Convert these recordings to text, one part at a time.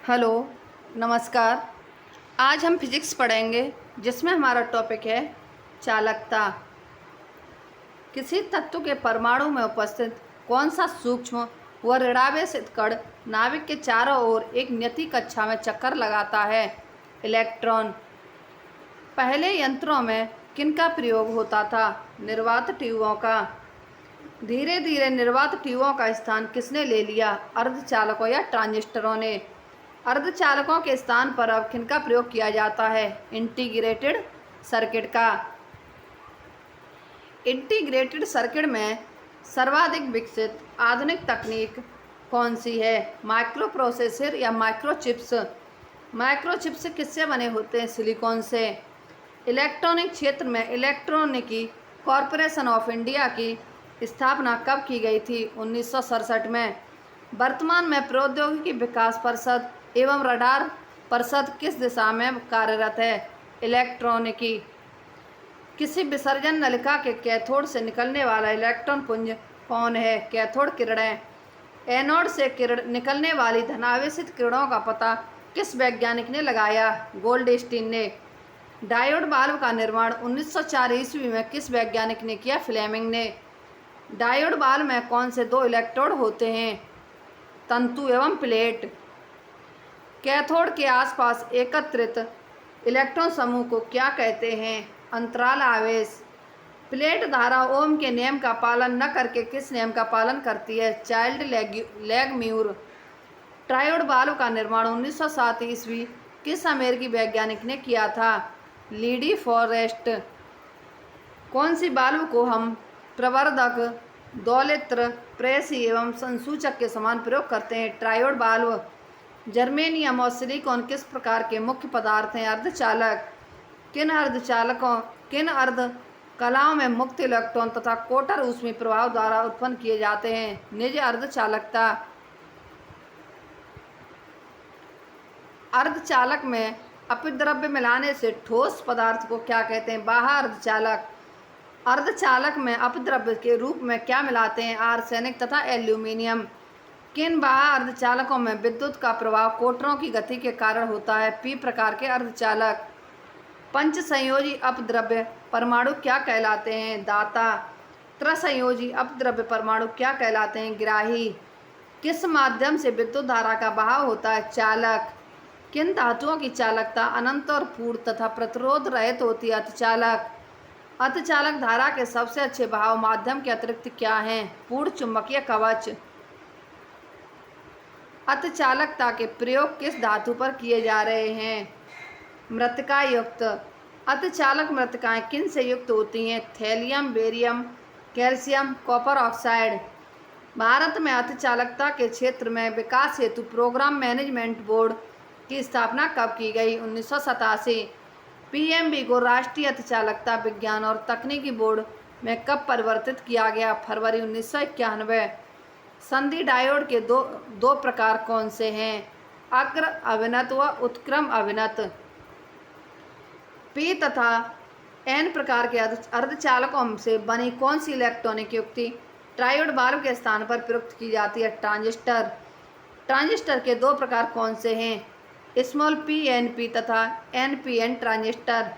Hello, नमस्कार। आज हम फिजिक्स पढ़ेंगे जिसमें हमारा टॉपिक है चालकता। किसी तत्व के परमाणु में उपस्थित कौन सा सूक्ष्म व ऋणावेशित कण नाभिक के चारों ओर एक नियत कक्षा में चक्कर लगाता है? इलेक्ट्रॉन। पहले यंत्रों में किनका प्रयोग होता था? निर्वात ट्यूबों का। धीरे धीरे निर्वात ट्यूबों का स्थान किसने ले लिया? अर्धचालकों या ट्रांजिस्टरों ने। अर्धचालकों के स्थान पर अब किनका प्रयोग किया जाता है? इंटीग्रेटेड सर्किट का। इंटीग्रेटेड सर्किट में सर्वाधिक विकसित आधुनिक तकनीक कौन सी है? माइक्रो प्रोसेसर या माइक्रोचिप्स। माइक्रोचिप्स किससे बने होते हैं? सिलिकॉन से। इलेक्ट्रॉनिक क्षेत्र में इलेक्ट्रॉनिकी कॉरपोरेशन ऑफ इंडिया की स्थापना कब की गई थी? 1967 में। वर्तमान में प्रौद्योगिकी विकास परिषद एवं रडार परिषद किस दिशा में कार्यरत है? इलेक्ट्रॉनिकी। किसी विसर्जन नलिका के कैथोड से निकलने वाला इलेक्ट्रॉन पुंज कौन है? कैथोड किरणें। एनोड से निकलने वाली धनावेशित किरणों का पता किस वैज्ञानिक ने लगाया? गोल्डस्टीन ने। डायोड बाल्ब का निर्माण 1904 ईस्वी में किस वैज्ञानिक ने किया? फ्लेमिंग ने। डायोड बाल्ब में कौन से दो इलेक्ट्रोड होते हैं? तंतु एवं प्लेट। कैथोड के आसपास एकत्रित इलेक्ट्रॉन समूह को क्या कहते हैं? अंतराल आवेश। प्लेट धारा ओम के नियम का पालन न करके किस नियम का पालन करती है? चाइल्ड लेगम्यूर। ट्रायोड बाल्ब का निर्माण 1907 ईस्वी किस अमेरिकी वैज्ञानिक ने किया था? लीडी फॉरेस्ट। कौन सी बाल्ब को हम प्रवर्धक, दोलित्र, प्रेसी एवं संसूचक के समान प्रयोग करते हैं? ट्रायोड बाल्ब। जर्मेनियम और सिलिकॉन किस प्रकार के मुख्य पदार्थ हैं? अर्धचालक। किन अर्धकलाओं में मुक्त इलेक्ट्रॉन तथा कोटर ऊष्मीय प्रभाव द्वारा उत्पन्न किए जाते हैं? निज अर्धचालकता। अर्धचालक में अपद्रव्य मिलाने से ठोस पदार्थ को क्या कहते हैं? बाह्य अर्धचालक। अर्धचालक में अपद्रव्य के रूप में क्या मिलाते हैं? आर्सेनिक तथा एल्यूमिनियम। किन बाह्य अर्धचालकों में विद्युत का प्रभाव कोटरों की गति के कारण होता है? पी प्रकार के अर्धचालक। पंच संयोजी अपद्रव्य परमाणु क्या कहलाते हैं? दाता। त्रिसंयोजी अपद्रव्य परमाणु क्या कहलाते हैं? ग्राही। किस माध्यम से विद्युत धारा का बहाव होता है? चालक। किन धातुओं की चालकता अनंत और पूर्ण तथा प्रतिरोध रहित होती है? अर्धचालक। अर्धचालक धारा के सबसे अच्छे बहाव माध्यम के अतिरिक्त क्या हैं? पूर्ण चुंबकीय कवच। अर्धचालकता के प्रयोग किस धातु पर किए जा रहे हैं? मृत्तिका युक्त। अर्धचालक मृत्तिकाएं किन से युक्त होती हैं? Thallium, barium, calcium, copper oxide. Bharat में अर्धचालकता के क्षेत्र में विकास हेतु प्रोग्राम मैनेजमेंट बोर्ड की स्थापना कब की गई? 1987। पीएमबी को राष्ट्रीय अर्धचालकता विज्ञान और तकनीकी बोर्ड में कब परिवर्तित किया गया? फरवरी 1991। संधि डायोड के दो प्रकार कौन से हैं? अग्र अभिनत व उत्क्रम अभिनत। पी तथा एन प्रकार के अर्धचालकों से बनी कौन सी इलेक्ट्रॉनिक युक्ति ट्रायोड बाल्ब के स्थान पर प्रयुक्त की जाती है? ट्रांजिस्टर। ट्रांजिस्टर के दो प्रकार कौन से हैं? स्मॉल पीएनपी तथा एनपीएन ट्रांजिस्टर।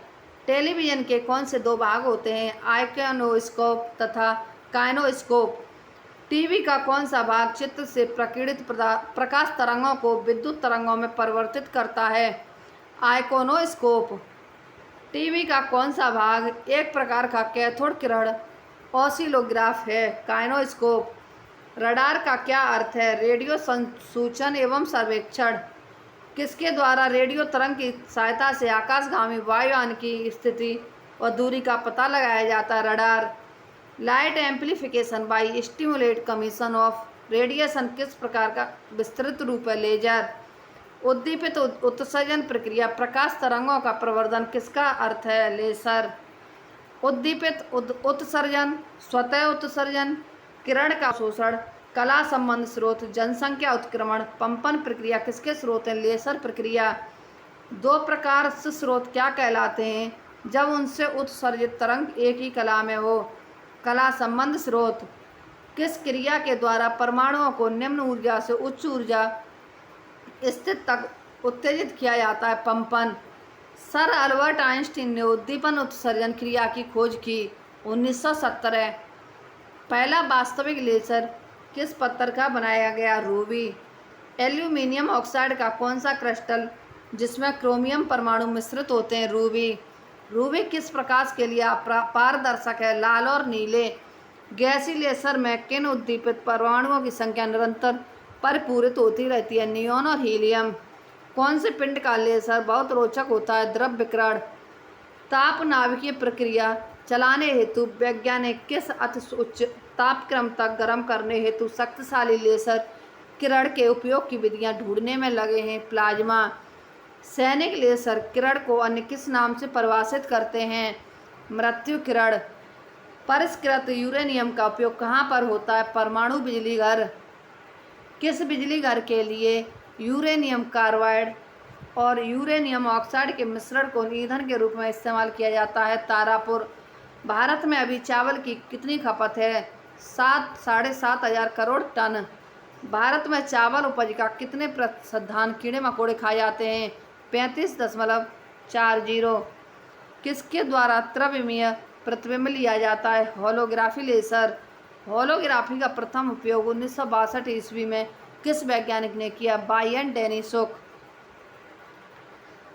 टेलीविजन के कौन से दो भाग होते हैं? आइकोनोस्कोप तथा काइनोस्कोप। टीवी का कौन सा भाग चित्र से प्रकीर्णित प्रकाश तरंगों को विद्युत तरंगों में परिवर्तित करता है? आइकोनोस्कोप। टीवी का कौन सा भाग एक प्रकार का कैथोड किरण ऑसिलोग्राफ है? काइनोस्कोप। रडार का क्या अर्थ है? रेडियो संसूचन एवं सर्वेक्षण। किसके द्वारा रेडियो तरंग की सहायता से आकाशगामी वायुयान की स्थिति और दूरी का पता लगाया जाता है? Radar. Light amplification by stimulate commission of radiation किस प्रकार का विस्तृत रूप है? लेजर। उद्दीपित उत्सर्जन प्रक्रिया प्रकाश तरंगों का प्रवर्धन किसका अर्थ है? लेसर। उद्दीपित उत्सर्जन, स्वतः उत्सर्जन, किरण का शोषण, कला संबंध स्रोत, जनसंख्या उत्क्रमण, पंपन प्रक्रिया किसके स्रोत हैं? लेसर प्रक्रिया। दो प्रकार से स्रोत क्या कहलाते हैं जब उनसे उत्सर्जित तरंग एक ही कला में हो? कला संबंध स्रोत। किस क्रिया के द्वारा परमाणुओं को निम्न ऊर्जा से उच्च ऊर्जा स्थिति तक उत्तेजित किया जाता है। पंपन। सर अल्बर्ट आइंस्टीन ने उद्दीपन उत्सर्जन क्रिया की खोज की। 1917। पहला वास्तविक लेजर किस पत्थर का बनाया गया? रूबी। एल्यूमिनियम ऑक्साइड का कौन सा क्रिस्टल जिसमें क्रोमियम परमाणु मिश्रित होते हैं? रूबी। रूबी किस प्रकाश के लिए पारदर्शक है? लाल और नीले। गैसीय लेसर में किन उद्दीपित परमाणुओं की संख्या निरंतर परिपूरित होती रहती है? नियॉन और हीलियम। कौन से पिंड का लेसर बहुत रोचक होता है? द्रव विकिरण। ताप नाभिकीय प्रक्रिया चलाने हेतु वैज्ञानिक किस अति उच्च तापक्रम तक गर्म करने हेतु शक्तिशाली लेसर किरण के उपयोग की विधियां ढूंढने में लगे हैं? प्लाज्मा। सैनिक लेसर किरण को अन्य किस नाम से परिभाषित करते हैं? मृत्यु किरण। परिष्कृत यूरेनियम का उपयोग कहाँ पर होता है? परमाणु बिजली घर। किस बिजली घर के लिए यूरेनियम कार्बाइड और यूरेनियम ऑक्साइड के मिश्रण को ईंधन के रूप में इस्तेमाल किया जाता है? तारापुर। भारत में अभी चावल की कितनी खपत है? 7-7.5 हजार करोड़ टन। भारत में चावल उपज का कितने प्रतिशत धान कीड़े मकोड़े खा जाते हैं? 35.40। किसके द्वारा त्रिविमीय प्रतिबिंब लिया जाता है? Holography laser. होलोग्राफी का प्रथम उपयोग 1962 ईस्वी में किस वैज्ञानिक ने किया? बायन डेनिसोक।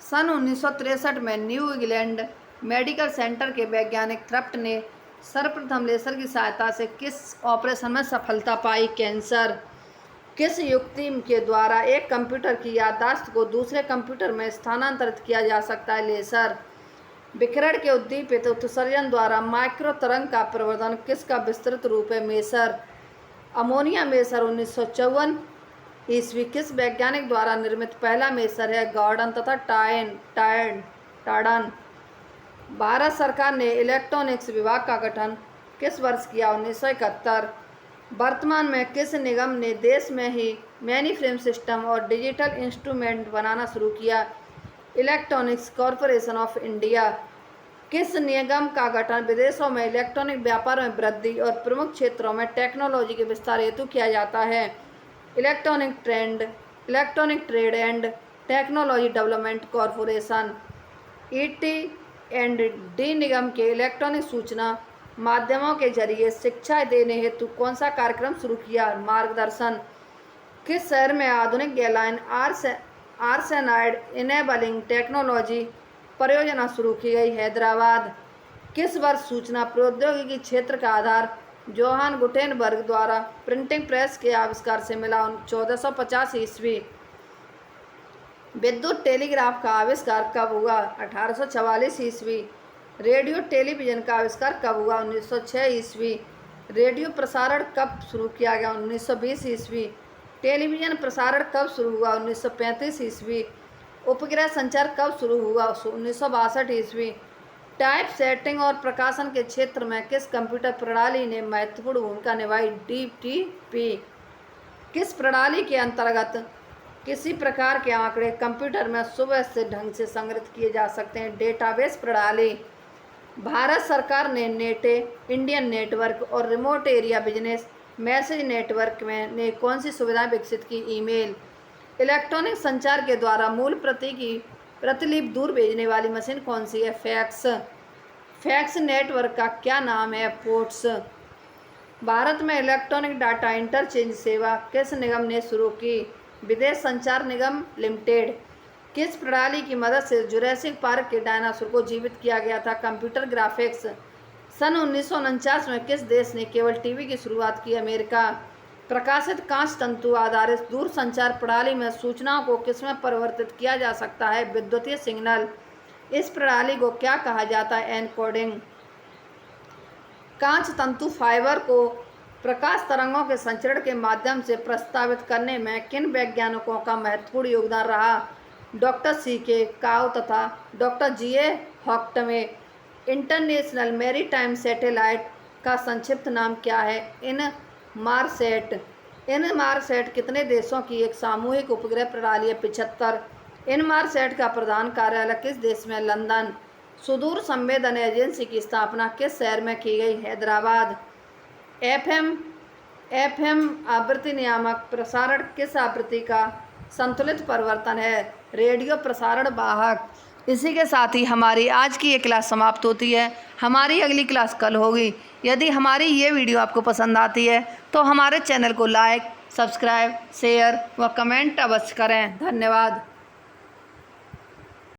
सन 1963 में न्यू इंग्लैंड मेडिकल सेंटर के वैज्ञानिक थ्रफ्ट ने सर्वप्रथम लेसर की सहायता से किस ऑपरेशन में सफलता पाई? कैंसर। किस युक्ति के द्वारा एक कंप्यूटर की याददाश्त को दूसरे कंप्यूटर में स्थानांतरित किया जा सकता है? लेसर। विकिरण के उद्दीपित उत्सर्जन द्वारा माइक्रो तरंग का प्रवर्धन किसका विस्तृत रूप है? मेसर। अमोनिया मेसर 1954 ईस्वी किस वैज्ञानिक द्वारा निर्मित पहला मेसर है? गॉर्डन तथा टार्डन। भारत सरकार ने इलेक्ट्रॉनिक्स विभाग का गठन किस वर्ष किया? 1971। वर्तमान में किस निगम ने देश में ही मेनफ्रेम सिस्टम और डिजिटल इंस्ट्रूमेंट बनाना शुरू किया? Electronics corporation of India. किस निगम का गठन विदेशों में इलेक्ट्रॉनिक व्यापार में वृद्धि और प्रमुख क्षेत्रों में टेक्नोलॉजी के विस्तार हेतु किया जाता है? Electronic trade and technology development corporation. ET&D निगम के इलेक्ट्रॉनिक सूचना माध्यमों के जरिए शिक्षा देने हेतु कौन सा कार्यक्रम शुरू किया? मार्गदर्शन। किस शहर में आधुनिक गैलाइन आर्सेनाइड इनेबलिंग टेक्नोलॉजी परियोजना शुरू की गई? हैदराबाद। किस वर्ष सूचना प्रौद्योगिकी क्षेत्र का आधार जोहान गुटेनबर्ग द्वारा प्रिंटिंग प्रेस के आविष्कार से मिला? 1450 ईस्वी। विद्युत टेलीग्राफ का आविष्कार कब हुआ? 1844 ईस्वी। रेडियो टेलीविजन का आविष्कार कब हुआ? 1906 ईस्वी। रेडियो प्रसारण कब शुरू किया गया? 1920 ईस्वी। टेलीविजन प्रसारण कब शुरू हुआ? 1935 ईस्वी। उपग्रह संचार कब शुरू हुआ? 1962 ईस्वी। टाइप सेटिंग और प्रकाशन के क्षेत्र में किस कंप्यूटर प्रणाली ने महत्वपूर्ण भूमिका निभाई? DTP। किस प्रणाली के अंतर्गत किसी प्रकार के आंकड़े कंप्यूटर में सुव्यवस्थित ढंग से संग्रहित किए जा सकते हैं? डेटाबेस प्रणाली। भारत सरकार ने नेटे इंडियन नेटवर्क और remote area business message network में ने कौन सी सुविधाएं विकसित की? ईमेल। इलेक्ट्रॉनिक संचार के द्वारा मूल प्रति की प्रतिलिपि दूर भेजने वाली मशीन कौन सी है? फैक्स। फैक्स नेटवर्क का क्या नाम है? पोर्ट्स। भारत में इलेक्ट्रॉनिक डाटा इंटरचेंज सेवा किस निगम ने शुरू की? विदेश संचार निगम लिमिटेड। किस प्रणाली की मदद से जुरासिक पार्क के डायनासोर को जीवित किया गया था? Computer graphics. सन 1949 में किस देश ने केबल टीवी की शुरुआत की? अमेरिका। प्रकाशित कांच तंतु आधारित दूर संचार प्रणाली में सूचनाओं को किसमें परिवर्तित किया जा सकता है? विद्युतीय सिग्नल। इस प्रणाली को क्या कहा जाता है? एनकोडिंग। कांच तंतु फाइबर को प्रकाश तरंगों के संचरण के माध्यम से प्रस्तावित करने में किन वैज्ञानिकों का महत्वपूर्ण योगदान रहा? Doctor C.K. काउ तथा डॉक्टर G.A. हॉक्टमे। इंटरनेशनल मैरीटाइम सैटेलाइट का संक्षिप्त नाम क्या है? इनमारसैट। इनमारसैट कितने देशों की एक सामूहिक उपग्रह प्रणाली है? 75। इनमारसैट का प्रधान कार्यालय किस देश में? लंदन। सुदूर संवेदन एजेंसी की स्थापना किस शहर में की गई? हैदराबाद। FM आवृत्ति नियामक प्रसारण किस आवृत्ति का संतुलित परिवर्तन है, रेडियो प्रसारण वाहक। इसी के साथ ही हमारी आज की ये क्लास समाप्त होती है। हमारी अगली क्लास कल होगी। यदि हमारी ये वीडियो आपको पसंद आती है तो हमारे चैनल को लाइक, सब्सक्राइब, शेयर व कमेंट अवश्य करें। धन्यवाद।